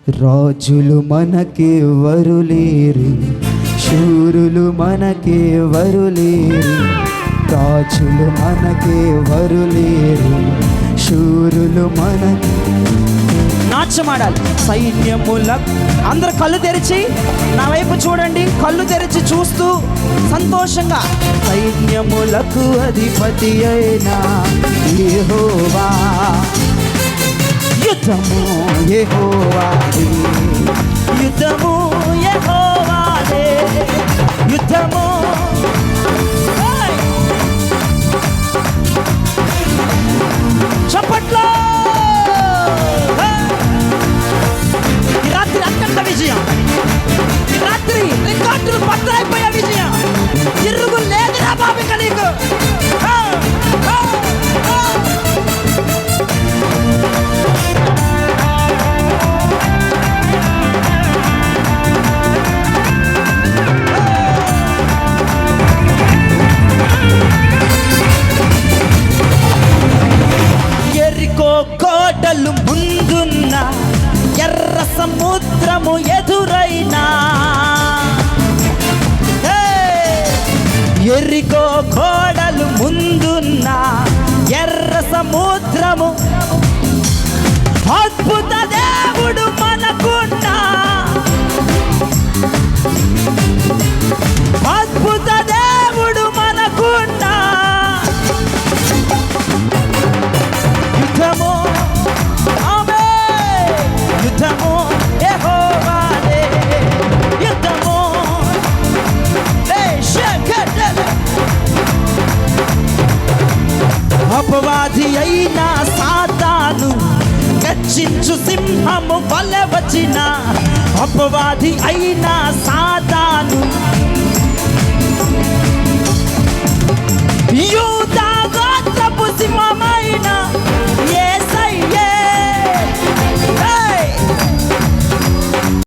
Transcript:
రాజులు మనకెవ్వరు లేరు, శూరులు మనకెవ్వరు లేరు. రాజులు మనకెవ్వరు లేరు, శూరులు నాట్యమాడాలి. సైన్యముల అందరు కళ్ళు తెరిచి నా వైపు చూడండి, కళ్ళు తెరిచి చూస్తూ సంతోషంగా. సైన్యములకు అధిపతి అయినా యెహోవా, యుద్ధము యెహోవాదే, యుద్ధము యెహోవాదే, యుద్ధము. చప్పట్లో ఈ రాత్రి అత్యంత విజయం, ఈ రాత్రి రికార్డులు పట్టరైపోయే విజయం. తిరుగు లేదురా బాబిక నీకు. ఎరికో కోటలు ముందున్న ఎర్ర సముద్రము ఎదురైనా, ఎరికో కోటలు ముందున్న ఎర్ర సముద్రము, అద్భుత దేవుడు మనకున్నా, అద్భుత దేవుడు మనకున్నా. యుద్ధము ఆమేన్, యుద్ధము యెహోవాదే, యుద్ధము. అపవాది అయిన సాతాను గర్జించు సింహము వలె వచ్చిన, అపవాది అయిన సాతాను